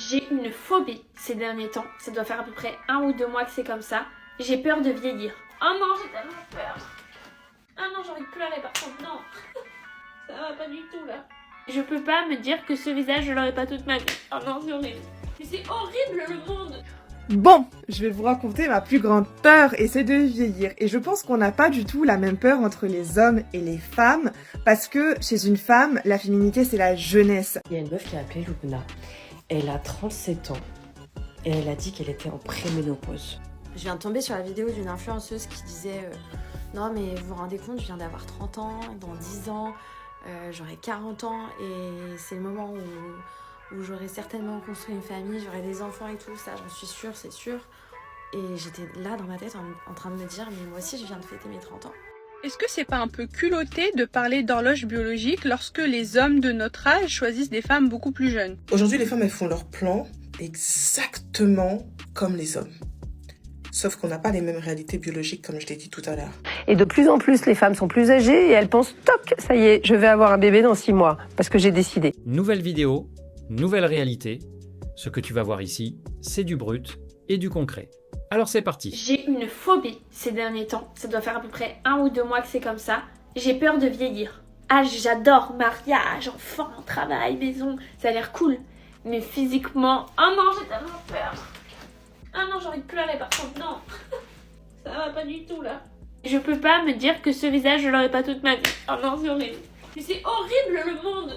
J'ai une phobie ces derniers temps. Ça doit faire à peu près 1 ou 2 mois que c'est comme ça. J'ai peur de vieillir. Oh non, j'ai tellement peur. Ah non, j'ai envie de pleurer par contre, non. Ça va pas du tout là. Je peux pas me dire que ce visage, je l'aurai pas toute ma vie. Oh non, c'est horrible. Mais c'est horrible le monde. Bon, je vais vous raconter ma plus grande peur et c'est de vieillir. Et je pense qu'on n'a pas du tout la même peur entre les hommes et les femmes parce que chez une femme, la féminité c'est la jeunesse. Il y a une meuf qui a appelé Luna. Elle a 37 ans et elle a dit qu'elle était en préménopause. Je viens de tomber sur la vidéo d'une influenceuse qui disait non mais vous vous rendez compte, je viens d'avoir 30 ans, dans 10 ans j'aurai 40 ans et c'est le moment où j'aurai certainement construit une famille, j'aurai des enfants et tout, ça j'en suis sûre, c'est sûr. Et j'étais là dans ma tête en train de me dire mais moi aussi je viens de fêter mes 30 ans. Est-ce que c'est pas un peu culotté de parler d'horloge biologique lorsque les hommes de notre âge choisissent des femmes beaucoup plus jeunes? Aujourd'hui, les femmes, elles font leur plan exactement comme les hommes. Sauf qu'on n'a pas les mêmes réalités biologiques, comme je l'ai dit tout à l'heure. Et de plus en plus, les femmes sont plus âgées et elles pensent « Toc, ça y est, je vais avoir un bébé dans 6 mois, parce que j'ai décidé. » Nouvelle vidéo, nouvelle réalité. Ce que tu vas voir ici, c'est du brut et du concret. Alors c'est parti. J'ai une phobie ces derniers temps. Ça doit faire à peu près 1 ou 2 mois que c'est comme ça. J'ai peur de vieillir. Ah, j'adore mariage, enfant, travail, maison. Ça a l'air cool. Mais physiquement, oh non, j'ai tellement peur. Ah non, j'ai envie de pleurer par contre, non. Ça va pas du tout là. Je peux pas me dire que ce visage, je l'aurai pas toute ma vie. Oh non, c'est horrible. Mais c'est horrible le monde.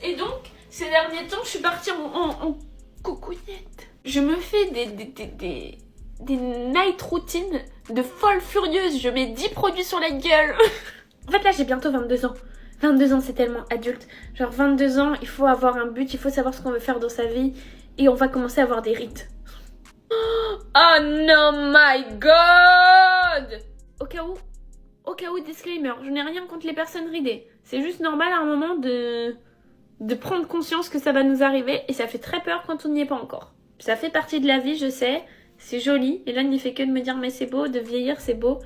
Et donc, ces derniers temps, je suis partie en coucougnette. Je me fais des night routines de folle furieuse. Je mets 10 produits sur la gueule. En fait, là, j'ai bientôt 22 ans. 22 ans, c'est tellement adulte. Genre, 22 ans, il faut avoir un but, il faut savoir ce qu'on veut faire dans sa vie. Et on va commencer à avoir des rites. Oh non, my God! Au cas où, disclaimer, je n'ai rien contre les personnes ridées. C'est juste normal à un moment de prendre conscience que ça va nous arriver. Et ça fait très peur quand on n'y est pas encore. Ça fait partie de la vie, je sais. C'est joli. Et là, il n'y fait que de me dire, mais c'est beau, de vieillir, c'est beau.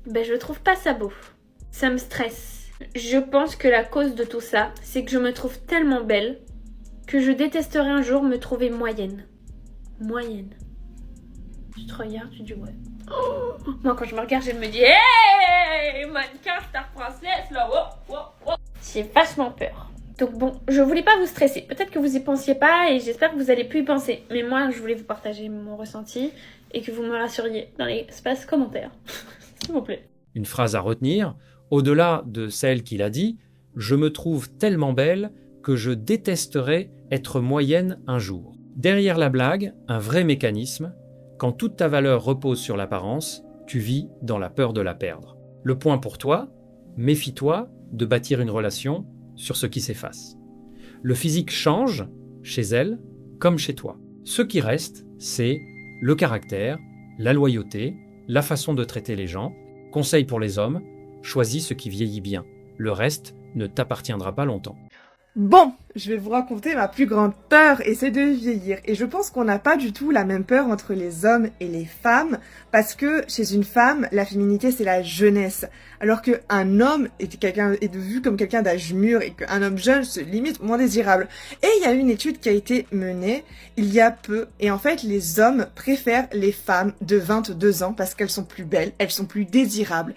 Ben, je trouve pas ça beau. Ça me stresse. Je pense que la cause de tout ça, c'est que je me trouve tellement belle que je détesterais un jour me trouver moyenne. Moyenne. Tu te regardes, tu dis ouais. Oh, moi, quand je me regarde, je me dis hey, mannequin, star princesse, là, oh, oh, oh. J'ai vachement peur. Donc bon, je voulais pas vous stresser. Peut-être que vous y pensiez pas et j'espère que vous allez plus y penser. Mais moi, je voulais vous partager mon ressenti et que vous me rassuriez dans l'espace commentaire. S'il vous plaît. Une phrase à retenir, au-delà de celle qu'il a dit, je me trouve tellement belle que je détesterais être moyenne un jour. Derrière la blague, un vrai mécanisme. Quand toute ta valeur repose sur l'apparence, tu vis dans la peur de la perdre. Le point pour toi, méfie-toi de bâtir une relation sur ce qui s'efface. Le physique change, chez elle comme chez toi. Ce qui reste, c'est le caractère, la loyauté, la façon de traiter les gens. Conseil pour les hommes, choisis ce qui vieillit bien. Le reste ne t'appartiendra pas longtemps. Bon, je vais vous raconter ma plus grande peur et c'est de vieillir. Et je pense qu'on n'a pas du tout la même peur entre les hommes et les femmes parce que chez une femme, la féminité c'est la jeunesse. Alors qu'un homme est vu comme quelqu'un d'âge mûr et qu'un homme jeune se limite moins désirable. Et il y a une étude qui a été menée il y a peu et en fait les hommes préfèrent les femmes de 22 ans parce qu'elles sont plus belles, elles sont plus désirables.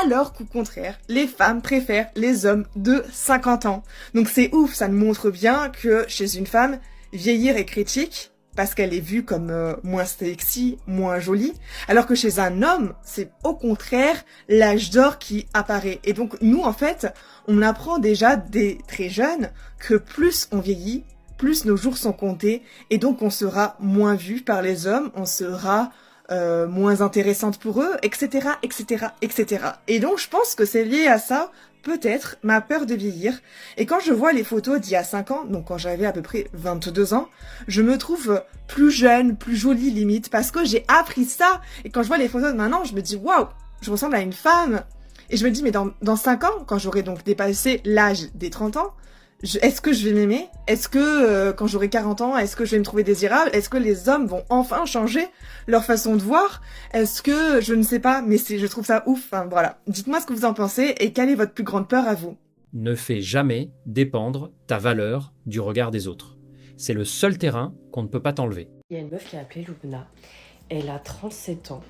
Alors qu'au contraire, les femmes préfèrent les hommes de 50 ans. Donc c'est ouf, ça nous montre bien que chez une femme, vieillir est critique parce qu'elle est vue comme moins sexy, moins jolie, alors que chez un homme, c'est au contraire l'âge d'or qui apparaît. Et donc nous, en fait, on apprend déjà dès très jeunes que plus on vieillit, plus nos jours sont comptés, et donc on sera moins vu par les hommes, on sera moins intéressante pour eux, etc., etc., etc. Et donc je pense que c'est lié à ça, peut-être, ma peur de vieillir. Et quand je vois les photos d'il y a 5 ans, donc quand j'avais à peu près 22 ans, je me trouve plus jeune, plus jolie limite, parce que j'ai appris ça. Et quand je vois les photos de maintenant, je me dis, waouh, je ressemble à une femme. Et je me dis, mais dans 5 ans, quand j'aurai donc dépassé l'âge des 30 ans, est-ce que je vais m'aimer? Est-ce que quand j'aurai 40 ans, est-ce que je vais me trouver désirable? Est-ce que les hommes vont enfin changer leur façon de voir? Est-ce que, je ne sais pas, mais je trouve ça ouf. Enfin, voilà. Dites-moi ce que vous en pensez et quelle est votre plus grande peur à vous? Ne fais jamais dépendre ta valeur du regard des autres. C'est le seul terrain qu'on ne peut pas t'enlever. Il y a une meuf qui a appelé Lubna. Elle a 37 ans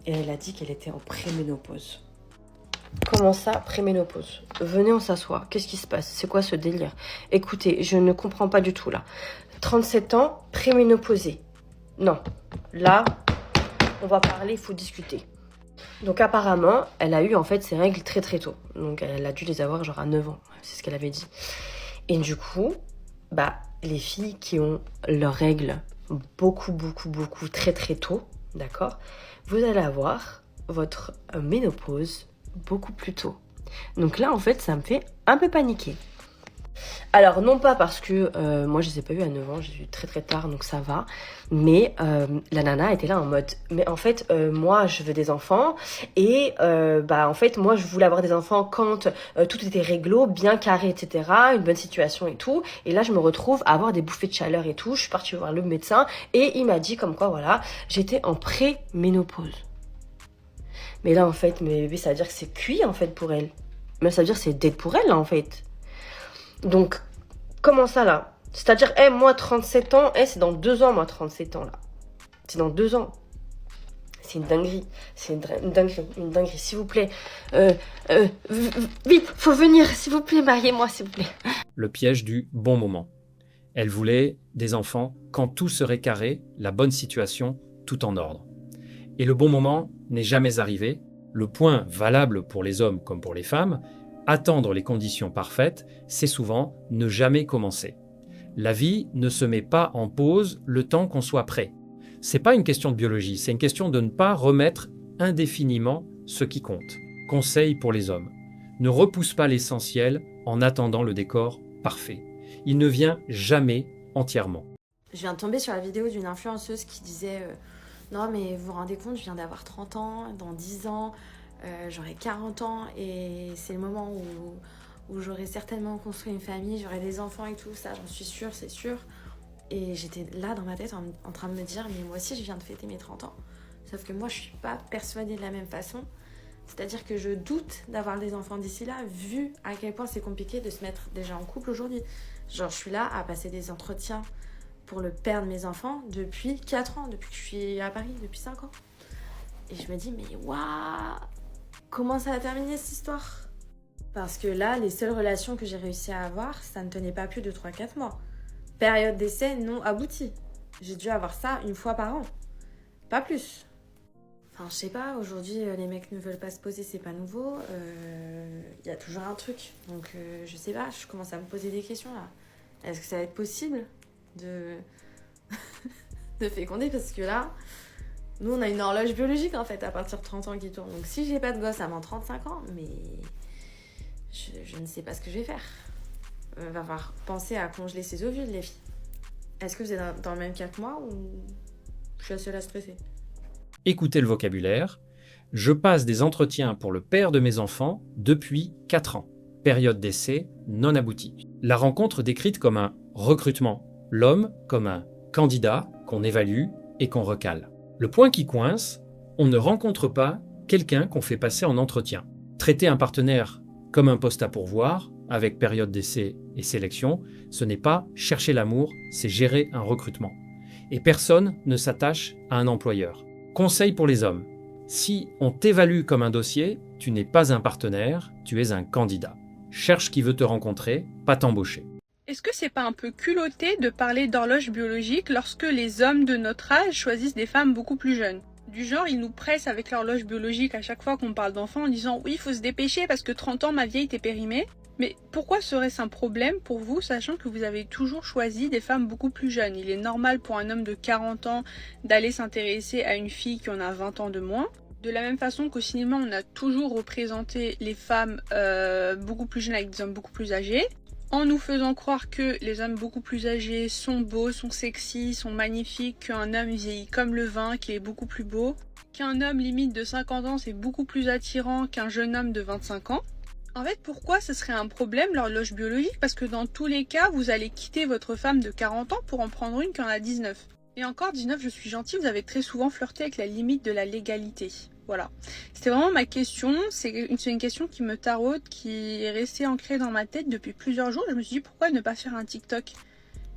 et elle a dit qu'elle était en préménopause. Comment ça, préménopause? Venez, on s'assoit. Qu'est-ce qui se passe? C'est quoi ce délire? Écoutez, je ne comprends pas du tout là. 37 ans, préménopausée. Non, là, on va parler, il faut discuter. Donc apparemment, elle a eu en fait ses règles très très tôt. Donc elle a dû les avoir genre à 9 ans, c'est ce qu'elle avait dit. Et du coup, les filles qui ont leurs règles beaucoup très très tôt, d'accord, vous allez avoir votre ménopause beaucoup plus tôt. Donc là en fait ça me fait un peu paniquer. Alors non pas parce que moi je les ai pas eu à 9 ans, j'ai eu très très tard donc ça va, mais la nana était là en mode mais en fait moi je veux des enfants et en fait moi je voulais avoir des enfants quand tout était réglo, bien carré etc, une bonne situation et tout, et là je me retrouve à avoir des bouffées de chaleur et tout, je suis partie voir le médecin et il m'a dit comme quoi voilà j'étais en pré-ménopause. Mais là en fait mes bébés ça veut dire que c'est cuit en fait pour elle, mais ça veut dire que c'est dead pour elle là en fait. Donc, comment ça là? C'est-à-dire, moi 37 ans, c'est dans 2 ans moi 37 ans là. C'est dans 2 ans. C'est une dinguerie. C'est une dinguerie, s'il vous plaît. Vite, faut venir, s'il vous plaît, mariez-moi, s'il vous plaît. Le piège du bon moment. Elle voulait des enfants quand tout serait carré, la bonne situation, tout en ordre. Et le bon moment n'est jamais arrivé. Le point valable pour les hommes comme pour les femmes, attendre les conditions parfaites, c'est souvent ne jamais commencer. La vie ne se met pas en pause le temps qu'on soit prêt. C'est pas une question de biologie, c'est une question de ne pas remettre indéfiniment ce qui compte. Conseil pour les hommes. Ne repousse pas l'essentiel en attendant le décor parfait. Il ne vient jamais entièrement. Je viens de tomber sur la vidéo d'une influenceuse qui disait non mais vous vous rendez compte, je viens d'avoir 30 ans, dans 10 ans... j'aurai 40 ans et c'est le moment où j'aurai certainement construit une famille, j'aurai des enfants et tout ça, j'en suis sûre, c'est sûr. Et j'étais là dans ma tête en train de me dire mais moi aussi je viens de fêter mes 30 ans. Sauf que moi je suis pas persuadée de la même façon. C'est-à-dire que je doute d'avoir des enfants d'ici là, vu à quel point c'est compliqué de se mettre déjà en couple aujourd'hui. Genre je suis là à passer des entretiens pour le père de mes enfants depuis 4 ans, depuis que je suis à Paris, depuis 5 ans. Et je me dis mais waouh, comment ça a terminé cette histoire? Parce que là, les seules relations que j'ai réussi à avoir, ça ne tenait pas plus de 3-4 mois. Période d'essai non aboutie. J'ai dû avoir ça une fois par an. Pas plus. Enfin, je sais pas, aujourd'hui, les mecs ne veulent pas se poser, c'est pas nouveau. Y a toujours un truc. Donc, je sais pas, je commence à me poser des questions là. Est-ce que ça va être possible de féconder? Parce que là... Nous, on a une horloge biologique, en fait, à partir de 30 ans qui tourne. Donc, si j'ai pas de gosse avant 35 ans, mais je ne sais pas ce que je vais faire. Va falloir penser à congeler ses ovules, les filles. Est-ce que vous êtes dans le même cas que moi ou je suis la seule à stresser? Écoutez le vocabulaire. Je passe des entretiens pour le père de mes enfants depuis 4 ans. Période d'essai non aboutie. La rencontre décrite comme un recrutement. L'homme comme un candidat qu'on évalue et qu'on recale. Le point qui coince, on ne rencontre pas quelqu'un qu'on fait passer en entretien. Traiter un partenaire comme un poste à pourvoir, avec période d'essai et sélection, ce n'est pas chercher l'amour, c'est gérer un recrutement. Et personne ne s'attache à un employeur. Conseil pour les hommes. Si on t'évalue comme un dossier, tu n'es pas un partenaire, tu es un candidat. Cherche qui veut te rencontrer, pas t'embaucher. Est-ce que c'est pas un peu culotté de parler d'horloge biologique lorsque les hommes de notre âge choisissent des femmes beaucoup plus jeunes? Du genre, ils nous pressent avec l'horloge biologique à chaque fois qu'on parle d'enfants en disant « Oui, il faut se dépêcher parce que 30 ans, ma vieille, t'es périmée ». Mais pourquoi serait-ce un problème pour vous, sachant que vous avez toujours choisi des femmes beaucoup plus jeunes? Il est normal pour un homme de 40 ans d'aller s'intéresser à une fille qui en a 20 ans de moins. De la même façon qu'au cinéma, on a toujours représenté les femmes beaucoup plus jeunes avec des hommes beaucoup plus âgés, en nous faisant croire que les hommes beaucoup plus âgés sont beaux, sont sexy, sont magnifiques, qu'un homme vieillit comme le vin, qu'il est beaucoup plus beau, qu'un homme limite de 50 ans c'est beaucoup plus attirant qu'un jeune homme de 25 ans. En fait, pourquoi ce serait un problème l'horloge biologique? Parce que dans tous les cas, vous allez quitter votre femme de 40 ans pour en prendre une qui en a 19. Et encore 19, je suis gentille, vous avez très souvent flirté avec la limite de la légalité. Voilà. C'était vraiment ma question. C'est une question qui me taraude, qui est restée ancrée dans ma tête depuis plusieurs jours. Je me suis dit pourquoi ne pas faire un TikTok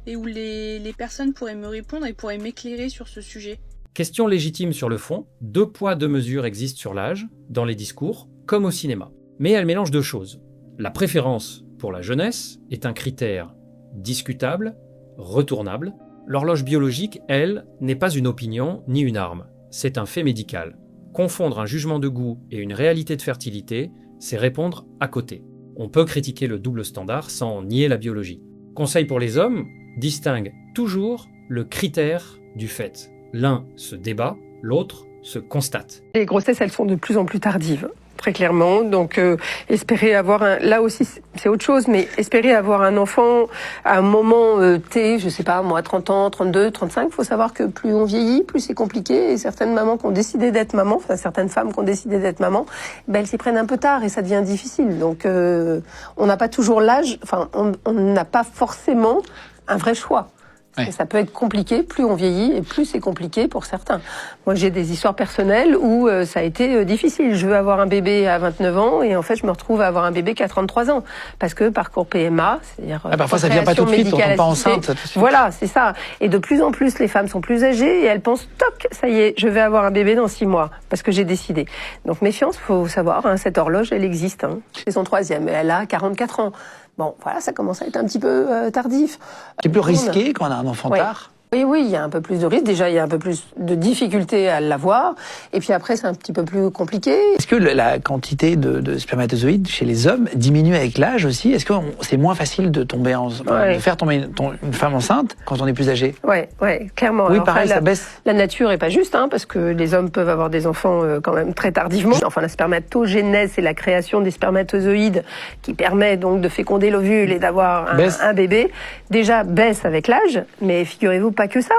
et où les personnes pourraient me répondre et pourraient m'éclairer sur ce sujet. Question légitime sur le fond, 2 poids 2 mesures existent sur l'âge, dans les discours, comme au cinéma. Mais elle mélange 2 choses. La préférence pour la jeunesse est un critère discutable, retournable. L'horloge biologique, elle, n'est pas une opinion ni une arme. C'est un fait médical. Confondre un jugement de goût et une réalité de fertilité, c'est répondre à côté. On peut critiquer le double standard sans nier la biologie. Conseil pour les hommes, distingue toujours le critère du fait. L'un se débat, l'autre se constate. Les grossesses, elles sont de plus en plus tardives, très clairement. Donc, espérer avoir là aussi, c'est autre chose, mais espérer avoir un enfant à un moment T, je sais pas, moi, 30 ans, 32, 35, il faut savoir que plus on vieillit, plus c'est compliqué. Et certaines mamans qui ont décidé d'être maman, enfin, certaines femmes qui ont décidé d'être maman, elles s'y prennent un peu tard et ça devient difficile. Donc, on n'a pas toujours l'âge, enfin, on n'a pas forcément un vrai choix. Ouais. Ça peut être compliqué, plus on vieillit et plus c'est compliqué pour certains. Moi, j'ai des histoires personnelles où ça a été difficile. Je veux avoir un bébé à 29 ans et en fait, je me retrouve à avoir un bébé qui a 33 ans. Parce que parcours PMA, c'est-à-dire... parfois, ça vient pas tout de suite, on tombe pas enceinte. Tout de suite. Voilà, c'est ça. Et de plus en plus, les femmes sont plus âgées et elles pensent, toc, ça y est, je vais avoir un bébé dans 6 mois parce que j'ai décidé. Donc, méfiance, faut savoir, cette horloge, elle existe. C'est son 3e, elle a 44 ans. Bon, voilà, ça commence à être un petit peu tardif. C'est plus risqué quand on a un enfant tard. Oui, il y a un peu plus de risques. Déjà, il y a un peu plus de difficultés à l'avoir. Et puis après, c'est un petit peu plus compliqué. Est-ce que la quantité de spermatozoïdes chez les hommes diminue avec l'âge aussi? Est-ce que c'est moins facile de tomber de faire tomber une femme enceinte quand on est plus âgé? Ouais, clairement. Oui, alors, pareil, ça baisse. La nature est pas juste, parce que les hommes peuvent avoir des enfants quand même très tardivement. Enfin, la spermatogénèse, c'est la création des spermatozoïdes qui permet donc de féconder l'ovule et d'avoir un bébé. Déjà, baisse avec l'âge, mais figurez-vous pas que ça.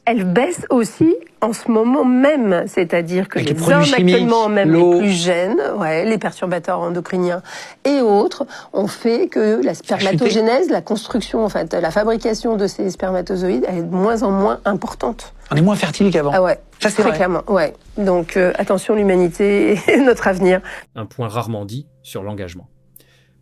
Elle baisse aussi en ce moment même, c'est-à-dire que les hommes actuellement, même les plus jeunes, les perturbateurs endocriniens et autres, ont fait que la spermatogénèse, la construction, en fait, la fabrication de ces spermatozoïdes, elle est de moins en moins importante. On est moins fertile qu'avant. Ah ouais, ça c'est très clairement. Ouais. Donc attention, l'humanité et notre avenir. Un point rarement dit sur l'engagement.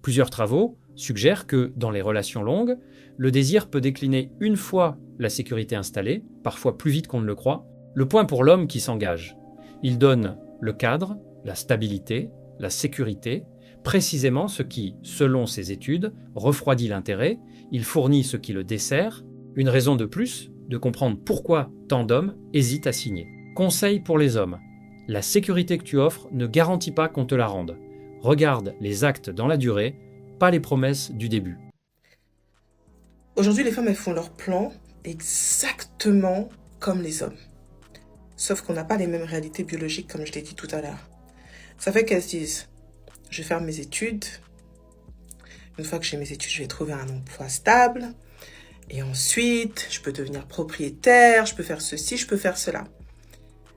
Plusieurs travaux suggèrent que dans les relations longues, le désir peut décliner une fois la sécurité installée, parfois plus vite qu'on ne le croit. Le point pour l'homme qui s'engage. Il donne le cadre, la stabilité, la sécurité, précisément ce qui, selon ses études, refroidit l'intérêt, il fournit ce qui le dessert, une raison de plus de comprendre pourquoi tant d'hommes hésitent à signer. Conseil pour les hommes. La sécurité que tu offres ne garantit pas qu'on te la rende. Regarde les actes dans la durée, pas les promesses du début. Aujourd'hui, les femmes, elles font leurs plans exactement comme les hommes. Sauf qu'on n'a pas les mêmes réalités biologiques, comme je l'ai dit tout à l'heure. Ça fait qu'elles se disent, je vais faire mes études. Une fois que j'ai mes études, je vais trouver un emploi stable. Et ensuite, je peux devenir propriétaire, je peux faire ceci, je peux faire cela.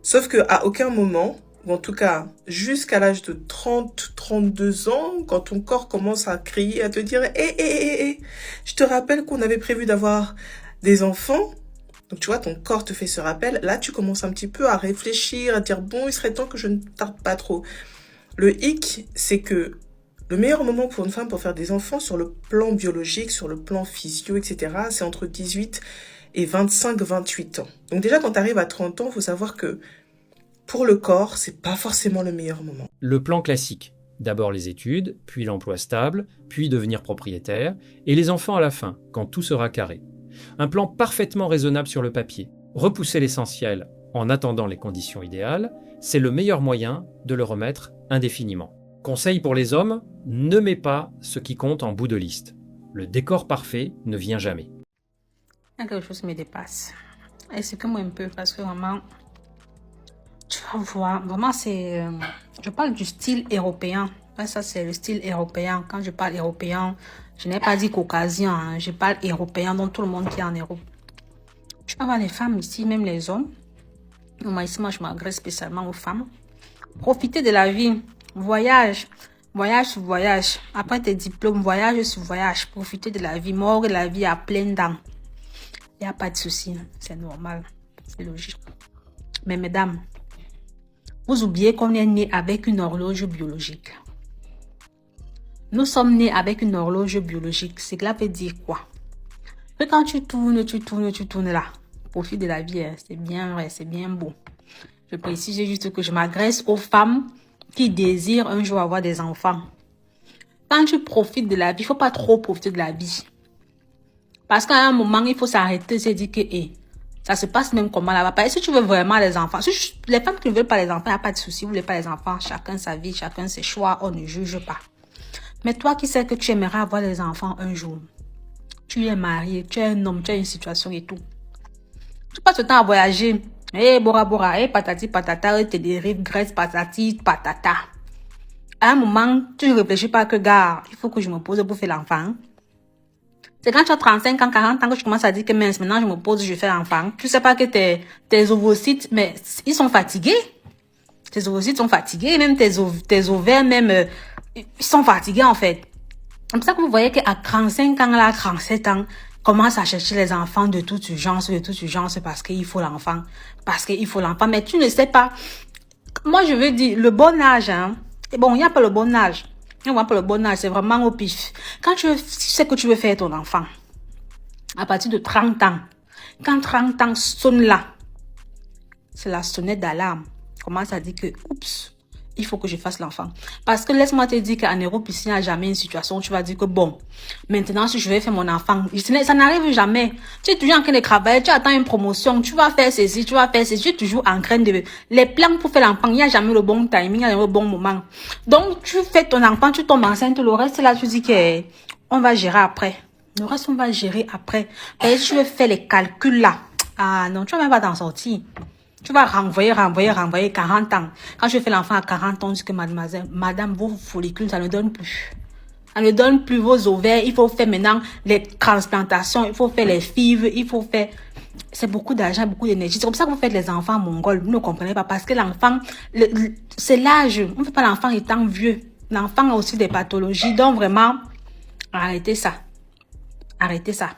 Sauf qu'à aucun moment, ou en tout cas jusqu'à l'âge de 30, 32 ans, quand ton corps commence à crier, à te dire je te rappelle qu'on avait prévu d'avoir des enfants. Donc tu vois, ton corps te fait ce rappel. Là, tu commences un petit peu à réfléchir, à dire bon, il serait temps que je ne tarde pas trop. Le hic, c'est que le meilleur moment pour une femme pour faire des enfants sur le plan biologique, sur le plan physio, etc., c'est entre 18 et 25-28 ans. Donc déjà, quand tu arrives à 30 ans, il faut savoir que pour le corps, c'est pas forcément le meilleur moment. Le plan classique. D'abord les études, puis l'emploi stable, puis devenir propriétaire, et les enfants à la fin, quand tout sera carré. Un plan parfaitement raisonnable sur le papier. Repousser l'essentiel en attendant les conditions idéales, c'est le meilleur moyen de le remettre indéfiniment. Conseil pour les hommes, ne mets pas ce qui compte en bout de liste. Le décor parfait ne vient jamais. Quelque chose me dépasse. Et c'est comme un peu, parce que vraiment... Tu vas voir, vraiment c'est... je parle du style européen. Ça c'est le style européen. Quand je parle européen, je n'ai pas dit caucasien. Je parle européen, donc tout le monde qui est en Europe. Tu vas voir les femmes ici, même les hommes. Moi ici, je m'adresse spécialement aux femmes. Profitez de la vie. Voyage. Voyage sur voyage. Après tes diplômes, voyage sur voyage. Profitez de la vie. Mort la vie à pleines dents. Il n'y a pas de souci. C'est normal. C'est logique. Mais mesdames, vous oubliez qu'on est né avec une horloge biologique. Nous sommes nés avec une horloge biologique. Cela veut dire quoi? Mais quand tu tournes là, profite de la vie, hein. C'est bien vrai, c'est bien beau. Je précise juste que je m'adresse aux femmes qui désirent un jour avoir des enfants. Quand tu profites de la vie, il ne faut pas trop profiter de la vie. Parce qu'à un moment, il faut s'arrêter et se dire que ça se passe même comment là-bas. Parce que si tu veux vraiment les enfants, les femmes qui ne veulent pas les enfants, il n'y a pas de souci. Vous ne voulez pas les enfants, chacun sa vie, chacun ses choix, on ne juge pas. Mais toi qui sais que tu aimerais avoir des enfants un jour, tu es marié, tu es un homme, tu as une situation et tout. Tu passes le temps à voyager. Bora bora, patati patata, te dérive, Grèce, patati patata. À un moment, tu ne réfléchis pas que, gars, il faut que je me pose pour faire l'enfant. C'est quand tu as 35 ans, 40 ans que tu commences à dire que mince, maintenant je me pose, je fais l'enfant. Tu sais pas que tes ovocytes, mais ils sont fatigués. Tes ovocytes sont fatigués, même tes ovaires, même, ils sont fatigués en fait. C'est pour ça que vous voyez qu'à 35 ans, là, 37 ans, commence à chercher les enfants de toute urgence parce qu'il faut l'enfant. Mais tu ne sais pas. Moi, je veux dire, le bon âge, hein. Et bon, il n'y a pas le bon âge. Il n'y a pas le bon âge, c'est vraiment au pif. Quand tu sais que tu veux faire ton enfant, à partir de 30 ans, quand 30 ans sonne là, c'est la sonnette d'alarme. Commence à dire que, oups, il faut que je fasse l'enfant. Parce que laisse-moi te dire qu'en Europe, ici, il n'y a jamais une situation où tu vas dire que bon, maintenant, si je vais faire mon enfant, ça n'arrive jamais. Tu es toujours en train de travailler, tu attends une promotion, tu vas faire ceci, tu es toujours en train de... Les plans pour faire l'enfant, il n'y a jamais le bon timing, il n'y a jamais le bon moment. Donc, tu fais ton enfant, tu tombes enceinte, le reste, là, tu dis que on va gérer après. Le reste, on va gérer après. Et si tu veux faire les calculs là, ah non, tu vas même pas t'en sortir. Tu vas renvoyer 40 ans. Quand je fais l'enfant à 40 ans, je dis que mademoiselle, madame, vos follicules, ça ne donne plus. Ça ne donne plus vos ovaires. Il faut faire maintenant les transplantations. Il faut faire les FIV. Il faut faire... C'est beaucoup d'argent, beaucoup d'énergie. C'est comme ça que vous faites les enfants mongols. Vous ne comprenez pas. Parce que l'enfant, c'est l'âge. On ne fait pas l'enfant étant vieux. L'enfant a aussi des pathologies. Donc vraiment, arrêtez ça. Arrêtez ça.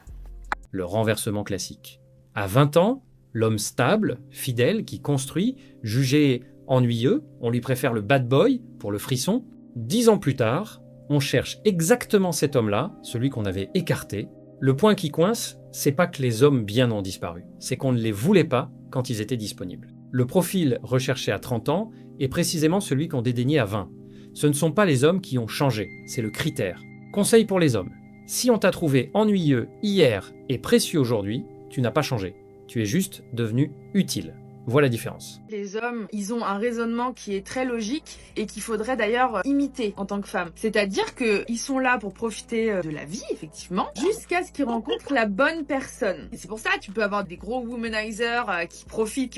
Le renversement classique. À 20 ans, l'homme stable, fidèle, qui construit, jugé ennuyeux, on lui préfère le bad boy pour le frisson. 10 ans plus tard, on cherche exactement cet homme-là, celui qu'on avait écarté. Le point qui coince, c'est pas que les hommes bien ont disparu, c'est qu'on ne les voulait pas quand ils étaient disponibles. Le profil recherché à 30 ans est précisément celui qu'on dédaignait à 20. Ce ne sont pas les hommes qui ont changé, c'est le critère. Conseil pour les hommes, si on t'a trouvé ennuyeux hier et précieux aujourd'hui, tu n'as pas changé. Tu es juste devenu utile. Voilà la différence. Les hommes, ils ont un raisonnement qui est très logique et qu'il faudrait d'ailleurs imiter en tant que femme. C'est-à-dire qu'ils sont là pour profiter de la vie, effectivement, jusqu'à ce qu'ils rencontrent la bonne personne. Et c'est pour ça que tu peux avoir des gros womanizers qui profitent.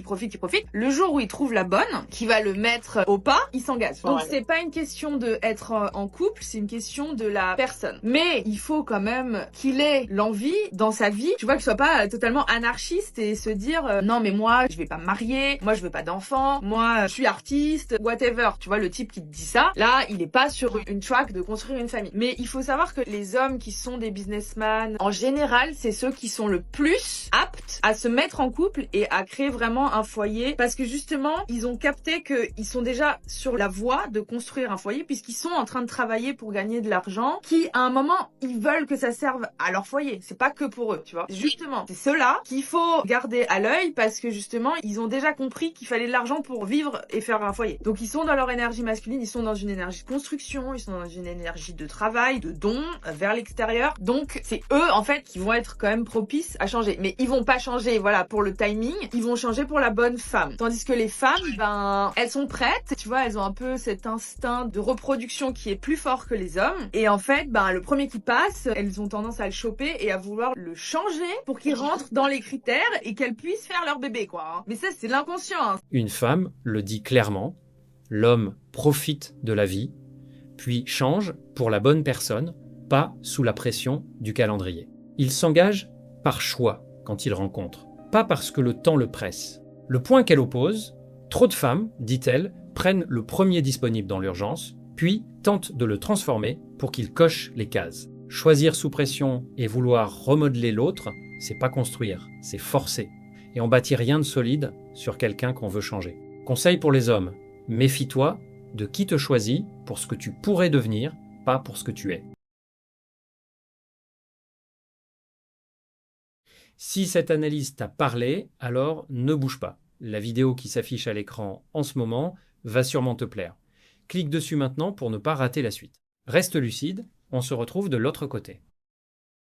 Le jour où ils trouvent la bonne, qui va le mettre au pas, ils s'engagent. Donc c'est pas une question de être en couple, c'est une question de la personne. Mais il faut quand même qu'il ait l'envie dans sa vie, tu vois, qu'il soit pas totalement anarchiste et se dire non mais moi je vais pas me marier, moi je veux pas d'enfant, moi je suis artiste, whatever. Tu vois, le type qui te dit ça, là il est pas sur une track de construire une famille. Mais il faut savoir que les hommes qui sont des businessmen, en général, c'est ceux qui sont le plus aptes à se mettre en couple et à créer vraiment un foyer, parce que justement ils ont capté qu'ils sont déjà sur la voie de construire un foyer, puisqu'ils sont en train de travailler pour gagner de l'argent, qui à un moment ils veulent que ça serve à leur foyer, c'est pas que pour eux, tu vois. Justement, c'est ceux-là qu'il faut garder à l'œil, parce que justement ils ont déjà compris qu'il fallait de l'argent pour vivre et faire un foyer. Donc ils sont dans leur énergie masculine, ils sont dans une énergie de construction, ils sont dans une énergie de travail, de don vers l'extérieur. Donc c'est eux en fait qui vont être quand même propices à changer. Mais ils vont pas changer, voilà, pour le timing, ils vont changer pour la bonne femme. Tandis que les femmes, ben elles sont prêtes, tu vois, elles ont un peu cet instinct de reproduction qui est plus fort que les hommes. Et en fait, ben le premier qui passe, elles ont tendance à le choper et à vouloir le changer pour qu'il rentre dans les critères et qu'elles puissent faire leur bébé, quoi. Mais ça, c'est l'inconscient. Hein. Une femme le dit clairement, l'homme profite de la vie, puis change pour la bonne personne, pas sous la pression du calendrier. Il s'engage par choix quand il rencontre, pas parce que le temps le presse. Le point qu'elle oppose, trop de femmes, dit-elle, prennent le premier disponible dans l'urgence, puis tentent de le transformer pour qu'il coche les cases. Choisir sous pression et vouloir remodeler l'autre, c'est pas construire, c'est forcer. Et on bâtit rien de solide sur quelqu'un qu'on veut changer. Conseil pour les hommes, méfie-toi de qui te choisit pour ce que tu pourrais devenir, pas pour ce que tu es. Si cette analyse t'a parlé, alors ne bouge pas. La vidéo qui s'affiche à l'écran en ce moment va sûrement te plaire. Clique dessus maintenant pour ne pas rater la suite. Reste lucide, on se retrouve de l'autre côté.